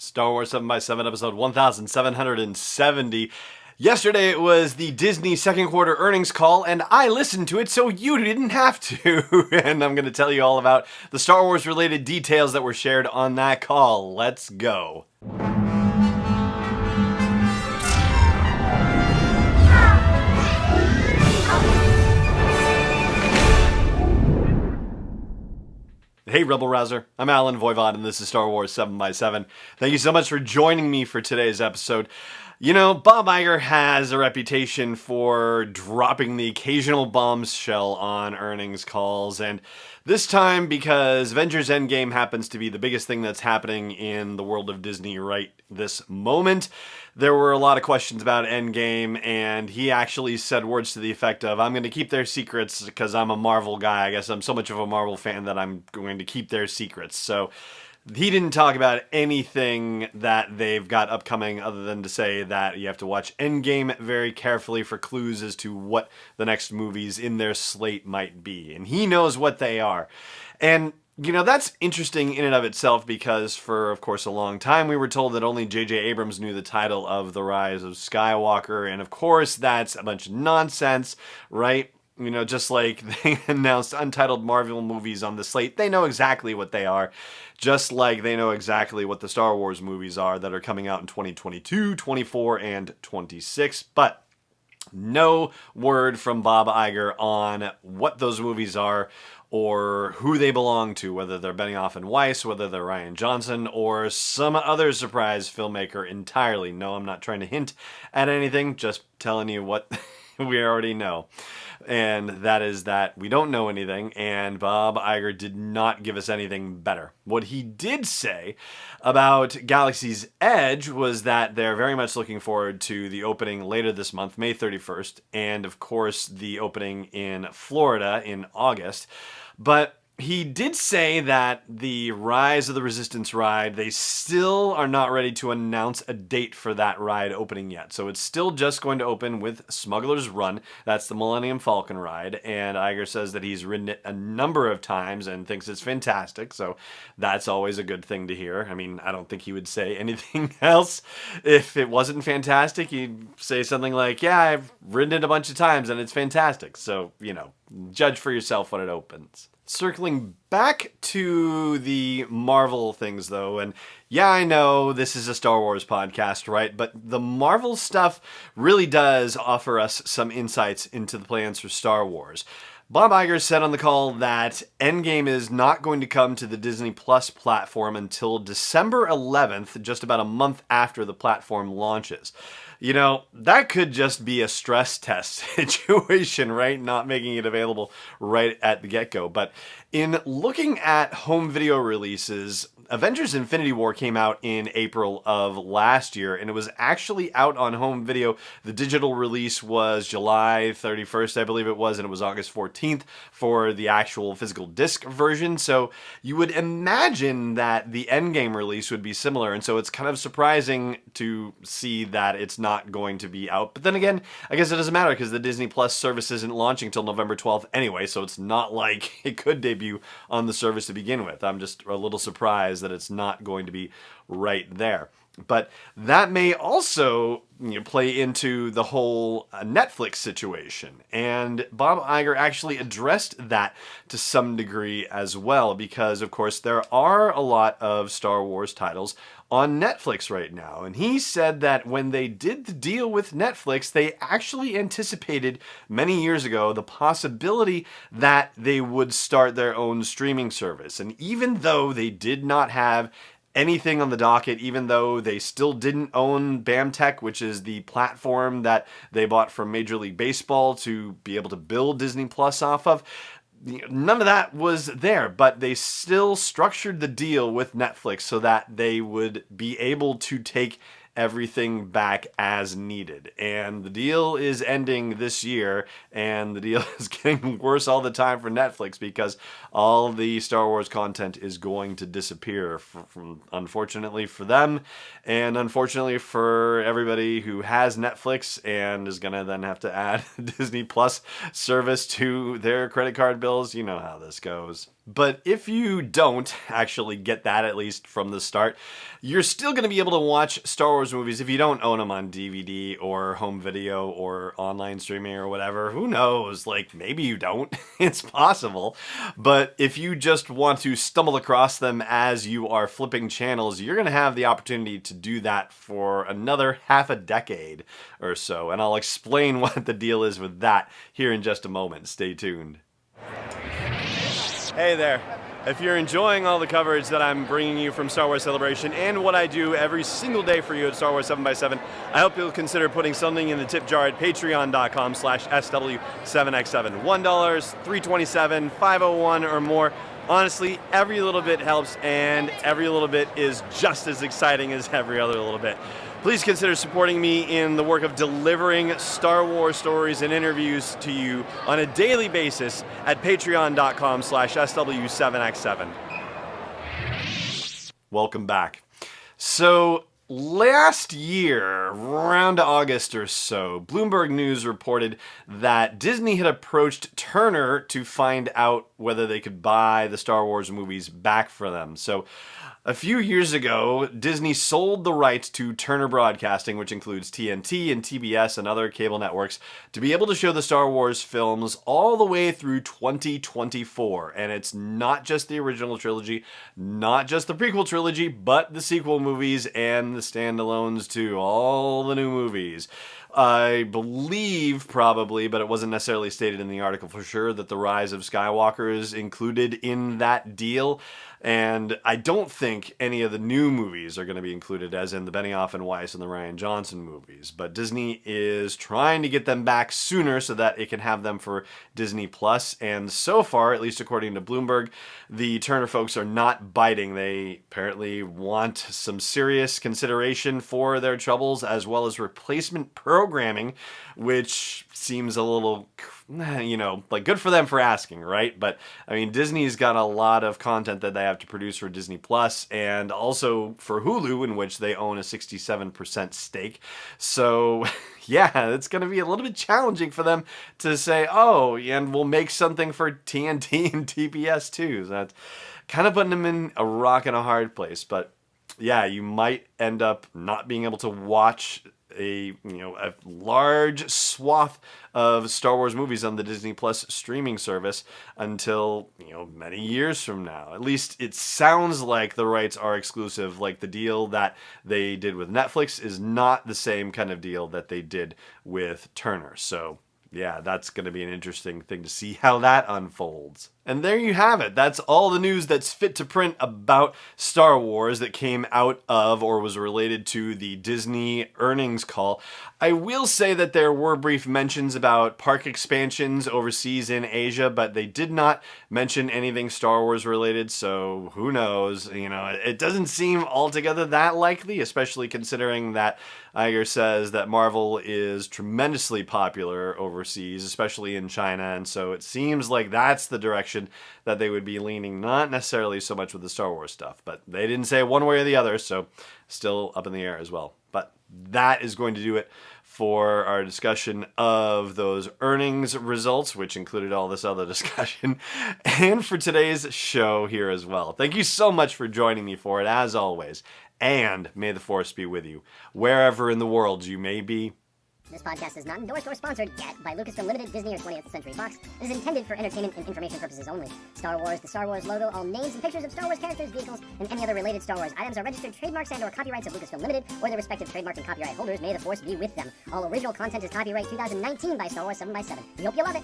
Star Wars 7x7 episode 1770. Yesterday it was the Disney second quarter earnings call, and I listened to it so you didn't have to. And I'm going to tell you all about the Star Wars related details that were shared on that call. Let's go. Hey Rebel Rouser, I'm Alan Voivod and this is Star Wars 7x7. Thank you so much for joining me for today's episode. You know, Bob Iger has a reputation for dropping the occasional bombshell on earnings calls, and this time, because Avengers Endgame happens to be the biggest thing that's happening in the world of Disney right this moment, there were a lot of questions about Endgame, and he actually said words to the effect of, I'm going to keep their secrets because I'm a Marvel guy. I guess I'm so much of a Marvel fan that I'm going to keep their secrets. So he didn't talk about anything that they've got upcoming other than to say that you have to watch Endgame very carefully for clues as to what the next movies in their slate might be. And he knows what they are. And you know, that's interesting in and of itself because for, of course, a long time we were told that only J.J. Abrams knew the title of The Rise of Skywalker. And of course, that's a bunch of nonsense, right? You know, just like they announced untitled Marvel movies on the slate, they know exactly what they are. Just like they know exactly what the Star Wars movies are that are coming out in 2022, 24, and 26. But no word from Bob Iger on what those movies are or who they belong to, whether they're Benioff and Weiss, whether they're Rian Johnson, or some other surprise filmmaker entirely. No, I'm not trying to hint at anything, just telling you what we already know. And that is that we don't know anything, and Bob Iger did not give us anything better. What he did say about Galaxy's Edge was that they're very much looking forward to the opening later this month, May 31st, and of course the opening in Florida in August. But he did say that the Rise of the Resistance ride, they still are not ready to announce a date for that ride opening yet. So it's still just going to open with Smuggler's Run. That's the Millennium Falcon ride. And Iger says that he's ridden it a number of times and thinks it's fantastic. So that's always a good thing to hear. I mean, I don't think he would say anything else if it wasn't fantastic. He'd say something like, yeah, I've ridden it a bunch of times and it's fantastic. So, you know, judge for yourself when it opens. Circling back to the Marvel things, though, and yeah, I know this is a Star Wars podcast, right? But the Marvel stuff really does offer us some insights into the plans for Star Wars. Bob Iger said on the call that Endgame is not going to come to the Disney Plus platform until December 11th, just about a month after the platform launches. You know, that could just be a stress test situation, right? Not making it available right at the get-go. But in looking at home video releases, Avengers Infinity War came out in April of last year, and it was actually out on home video. The digital release was July 31st, I believe it was, and it was August 14th for the actual physical disc version. So you would imagine that the Endgame release would be similar, and so it's kind of surprising to see that it's not going to be out. But then again, I guess it doesn't matter because the Disney Plus service isn't launching till November 12th anyway, so it's not like it could debut on the service to begin with. I'm just a little surprised that it's not going to be right there. But that may also play into the whole Netflix situation. And Bob Iger actually addressed that to some degree as well, because, of course, there are a lot of Star Wars titles on Netflix right now. And he said that when they did the deal with Netflix, they actually anticipated many years ago the possibility that they would start their own streaming service. And even though they did not have anything on the docket, even though they still didn't own BAMTech, which is the platform that they bought from Major League Baseball to be able to build Disney Plus off of, none of that was there, but they still structured the deal with Netflix so that they would be able to take everything back as needed. And the deal is ending this year, and the deal is getting worse all the time for Netflix because all the Star Wars content is going to disappear, from unfortunately for them, and unfortunately for everybody who has Netflix and is going to then have to add Disney Plus service to their credit card bills. You know how this goes. But if you don't actually get that, at least from the start, you're still going to be able to watch Star Wars movies if you don't own them on DVD or home video or online streaming or whatever. Who knows? Like, maybe you don't. It's possible. But if you just want to stumble across them as you are flipping channels, you're going to have the opportunity to do that for another half a decade or so. And I'll explain what the deal is with that here in just a moment. Stay tuned. Hey there. If you're enjoying all the coverage that I'm bringing you from Star Wars Celebration and what I do every single day for you at Star Wars 7x7, I hope you'll consider putting something in the tip jar at patreon.com/SW7x7. $1, $3.27, $5.01 or more. Honestly, every little bit helps, and every little bit is just as exciting as every other little bit. Please consider supporting me in the work of delivering Star Wars stories and interviews to you on a daily basis at patreon.com/SW7x7. Welcome back. So, last year, around August or so, Bloomberg News reported that Disney had approached Turner to find out whether they could buy the Star Wars movies back for them. So, a few years ago, Disney sold the rights to Turner Broadcasting, which includes TNT and TBS and other cable networks, to be able to show the Star Wars films all the way through 2024. And it's not just the original trilogy, not just the prequel trilogy, but the sequel movies and the standalones too, all the new movies. I believe probably, but it wasn't necessarily stated in the article for sure, that The Rise of Skywalker is included in that deal. And I don't think any of the new movies are going to be included, as in the Benioff and Weiss and the Rian Johnson movies. But Disney is trying to get them back sooner so that it can have them for Disney Plus. And so far, at least according to Bloomberg, the Turner folks are not biting. They apparently want some serious consideration for their troubles, as well as replacement programming, which seems a little, like, good for them for asking, right? But I mean, Disney's got a lot of content that they have to produce for Disney Plus and also for Hulu, in which they own a 67% stake. So yeah, it's going to be a little bit challenging for them to say, oh, and we'll make something for TNT and TBS too. So that's kind of putting them in a rock and a hard place. But yeah, you might end up not being able to watch a large swath of Star Wars movies on the Disney Plus streaming service until, many years from now. At least it sounds like the rights are exclusive. Like, the deal that they did with Netflix is not the same kind of deal that they did with Turner. So yeah, that's going to be an interesting thing to see how that unfolds. And there you have it. That's all the news that's fit to print about Star Wars that came out of or was related to the Disney earnings call. I will say that there were brief mentions about park expansions overseas in Asia, but they did not mention anything Star Wars related, so who knows? It doesn't seem altogether that likely, especially considering that Iger says that Marvel is tremendously popular overseas, especially in China, and so it seems like that's the direction that they would be leaning, not necessarily so much with the Star Wars stuff, but they didn't say one way or the other, so still up in the air as well. But that is going to do it for our discussion of those earnings results, which included all this other discussion, and for today's show here as well. Thank you so much for joining me for it, as always, and may the Force be with you, wherever in the world you may be. This podcast is not endorsed or sponsored yet by Lucasfilm Limited, Disney, or 20th Century Fox. It is intended for entertainment and information purposes only. Star Wars, the Star Wars logo, all names and pictures of Star Wars characters, vehicles, and any other related Star Wars items are registered trademarks and/or copyrights of Lucasfilm Limited or their respective trademark and copyright holders. May the Force be with them. All original content is copyright 2019 by Star Wars 7x7. We hope you love it.